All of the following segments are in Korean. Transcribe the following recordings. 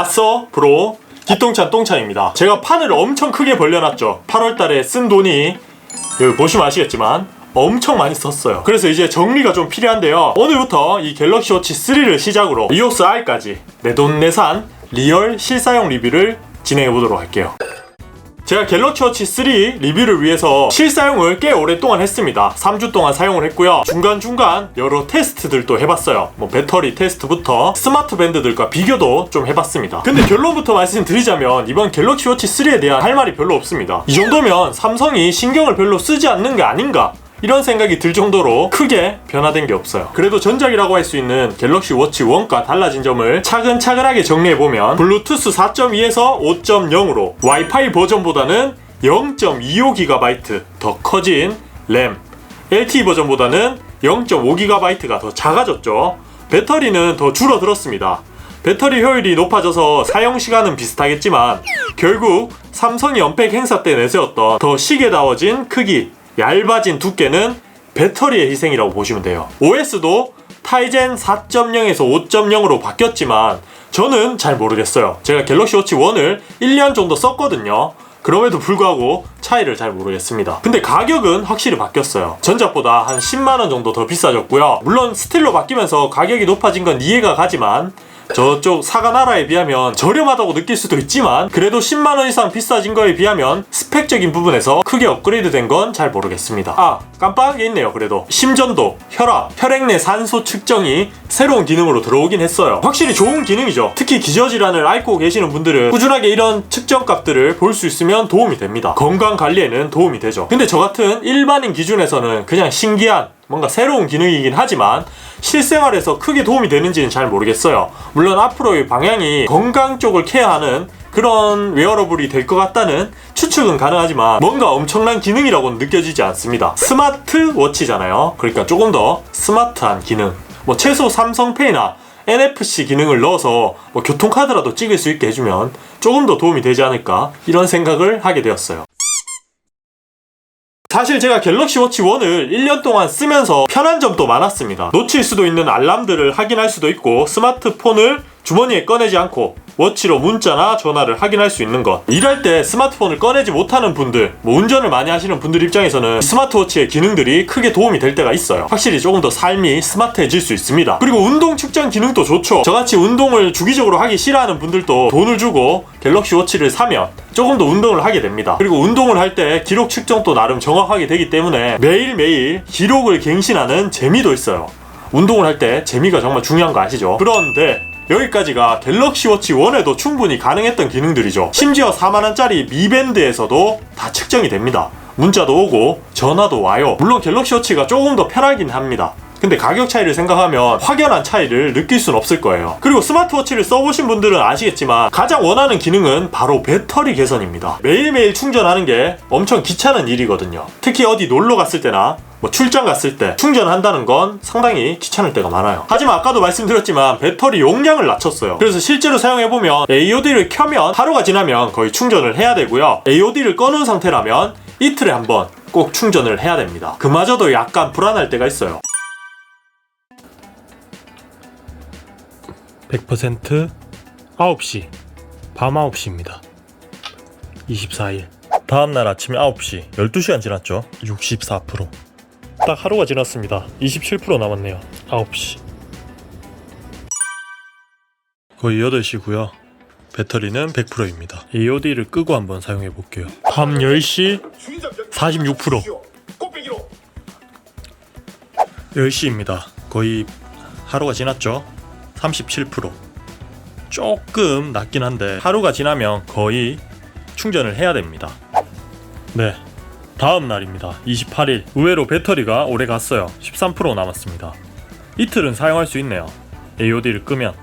왔어 브로 기똥찬 똥찬입니다. 제가 판을 엄청 크게 벌려놨죠. 8월달에 쓴 돈이 여기 보시면 아시겠지만 엄청 많이 썼어요. 그래서 이제 정리가 좀 필요한데요. 오늘부터 이 갤럭시 워치 3를 시작으로 이오스 R까지 내돈내산 리얼 실사용 리뷰를 진행해보도록 할게요. 제가 갤럭시 워치 3 리뷰를 위해서 실사용을 꽤 오랫동안 했습니다. 3주 동안 사용을 했고요. 중간중간 여러 테스트들도 해봤어요. 뭐 배터리 테스트부터 스마트 밴드들과 비교도 좀 해봤습니다. 근데 결론부터 말씀드리자면 이번 갤럭시 워치 3에 대한 할 말이 별로 없습니다. 이 정도면 삼성이 신경을 별로 쓰지 않는 게 아닌가, 이런 생각이 들 정도로 크게 변화된 게 없어요. 그래도 전작이라고 할 수 있는 갤럭시 워치 1과 달라진 점을 차근차근하게 정리해보면 블루투스 4.2에서 5.0으로 와이파이 버전보다는 0.25GB 더 커진 램, LTE 버전보다는 0.5GB가 더 작아졌죠. 배터리는 더 줄어들었습니다. 배터리 효율이 높아져서 사용시간은 비슷하겠지만 결국 삼성이 언팩 행사 때 내세웠던 더 시계다워진 크기, 얇아진 두께는 배터리의 희생이라고 보시면 돼요. OS도 타이젠 4.0에서 5.0으로 바뀌었지만 저는 잘 모르겠어요. 제가 갤럭시 워치 1을 1년 정도 썼거든요. 그럼에도 불구하고 차이를 잘 모르겠습니다. 근데 가격은 확실히 바뀌었어요. 전작보다 한 10만원 정도 더 비싸졌고요. 물론 스틸로 바뀌면서 가격이 높아진 건 이해가 가지만 저쪽 사가나라에 비하면 저렴하다고 느낄 수도 있지만 그래도 10만원 이상 비싸진 거에 비하면 스펙적인 부분에서 크게 업그레이드 된 건 잘 모르겠습니다. 아, 깜빡한 게 있네요. 그래도 심전도, 혈압, 혈액 내 산소 측정이 새로운 기능으로 들어오긴 했어요. 확실히 좋은 기능이죠. 특히 기저질환을 앓고 계시는 분들은 꾸준하게 이런 측정 값들을 볼 수 있으면 도움이 됩니다. 건강 관리에는 도움이 되죠. 근데 저 같은 일반인 기준에서는 그냥 신기한 뭔가 새로운 기능이긴 하지만 실생활에서 크게 도움이 되는지는 잘 모르겠어요. 물론 앞으로의 방향이 건강 쪽을 케어하는 그런 웨어러블이 될 것 같다는 추측은 가능하지만 뭔가 엄청난 기능이라고는 느껴지지 않습니다. 스마트 워치잖아요. 그러니까 조금 더 스마트한 기능, 뭐 최소 삼성페이나 NFC 기능을 넣어서 뭐 교통카드라도 찍을 수 있게 해주면 조금 더 도움이 되지 않을까, 이런 생각을 하게 되었어요. 사실 제가 갤럭시 워치 1을 1년 동안 쓰면서 편한 점도 많았습니다. 놓칠 수도 있는 알람들을 확인할 수도 있고, 스마트폰을 주머니에 꺼내지 않고 워치로 문자나 전화를 확인할 수 있는 것. 일할 때 스마트폰을 꺼내지 못하는 분들, 뭐 운전을 많이 하시는 분들 입장에서는 스마트워치의 기능들이 크게 도움이 될 때가 있어요. 확실히 조금 더 삶이 스마트해질 수 있습니다. 그리고 운동 측정 기능도 좋죠. 저같이 운동을 주기적으로 하기 싫어하는 분들도 돈을 주고 갤럭시 워치를 사면 조금 더 운동을 하게 됩니다. 그리고 운동을 할 때 기록 측정도 나름 정확하게 되기 때문에 매일매일 기록을 갱신하는 재미도 있어요. 운동을 할 때 재미가 정말 중요한 거 아시죠? 그런데 여기까지가 갤럭시 워치 1에도 충분히 가능했던 기능들이죠. 심지어 4만원짜리 미밴드에서도 다 측정이 됩니다. 문자도 오고 전화도 와요. 물론 갤럭시 워치가 조금 더 편하긴 합니다. 근데 가격 차이를 생각하면 확연한 차이를 느낄 순 없을 거예요. 그리고 스마트워치를 써보신 분들은 아시겠지만 가장 원하는 기능은 바로 배터리 개선입니다. 매일매일 충전하는 게 엄청 귀찮은 일이거든요. 특히 어디 놀러 갔을 때나 뭐 출장 갔을 때 충전한다는 건 상당히 귀찮을 때가 많아요. 하지만 아까도 말씀드렸지만 배터리 용량을 낮췄어요. 그래서 실제로 사용해보면 AOD를 켜면 하루가 지나면 거의 충전을 해야 되고요. AOD를 꺼놓은 상태라면 이틀에 한 번 꼭 충전을 해야 됩니다. 그마저도 약간 불안할 때가 있어요. 100% 9시, 밤 9시입니다. 24일 다음날 아침 9시, 12시간 지났죠? 64%. 딱 하루가 지났습니다. 27% 남았네요. 9시. 거의 8시고요. 배터리는 100%입니다. AOD를 끄고 한번 사용해 볼게요. 밤 10시 46%. 10시입니다. 거의 하루가 지났죠? 37%. 조금 낮긴 한데 하루가 지나면 거의 충전을 해야 됩니다. 네, 다음 날입니다. 28일. 의외로 배터리가 오래 갔어요. 13% 남았습니다. 이틀은 사용할 수 있네요. AOD를 끄면.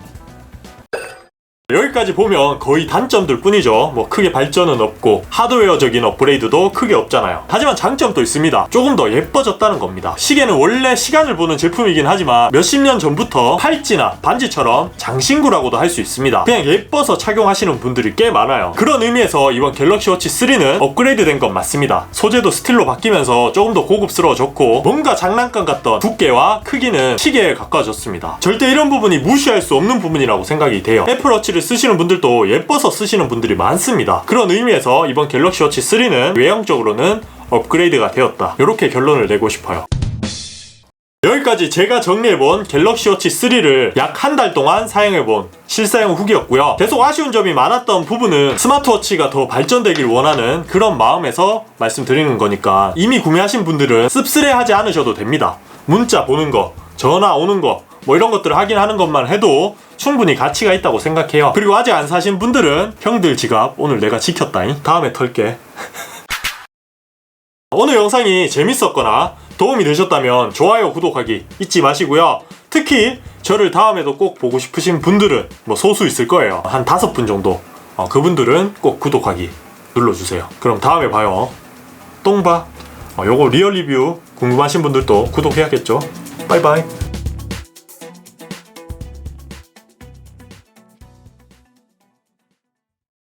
여기까지 보면 거의 단점들 뿐이죠. 뭐 크게 발전은 없고 하드웨어적인 업그레이드도 크게 없잖아요. 하지만 장점도 있습니다. 조금 더 예뻐졌다는 겁니다. 시계는 원래 시간을 보는 제품이긴 하지만 몇십 년 전부터 팔찌나 반지처럼 장신구라고도 할 수 있습니다. 그냥 예뻐서 착용하시는 분들이 꽤 많아요. 그런 의미에서 이번 갤럭시 워치 3는 업그레이드 된 건 맞습니다. 소재도 스틸로 바뀌면서 조금 더 고급스러워졌고 뭔가 장난감 같던 두께와 크기는 시계에 가까워졌습니다. 절대 이런 부분이 무시할 수 없는 부분이라고 생각이 돼요. 애플워치를 갤럭시워치를 쓰시는 분들도 예뻐서 쓰시는 분들이 많습니다. 그런 의미에서 이번 갤럭시워치 3는 외형적으로는 업그레이드가 되었다, 이렇게 결론을 내고 싶어요. 여기까지 제가 정리해본 갤럭시워치 3를 약 한 달 동안 사용해본 실사용 후기였고요. 계속 아쉬운 점이 많았던 부분은 스마트워치가 더 발전되길 원하는 그런 마음에서 말씀드리는 거니까 이미 구매하신 분들은 씁쓸해하지 않으셔도 됩니다. 문자 보는 거, 전화 오는 거, 뭐 이런 것들을 확인하는 것만 해도 충분히 가치가 있다고 생각해요. 그리고 아직 안 사신 분들은 형들 지갑 오늘 내가 지켰다잉, 다음에 털게. 오늘 영상이 재밌었거나 도움이 되셨다면 좋아요, 구독하기 잊지 마시고요. 특히 저를 다음에도 꼭 보고 싶으신 분들은 뭐 소수 있을 거예요. 한 5분 정도. 그분들은 꼭 구독하기 눌러주세요. 그럼 다음에 봐요. 똥봐. 요거 리얼 리뷰 궁금하신 분들도 구독해야겠죠. 바이바이.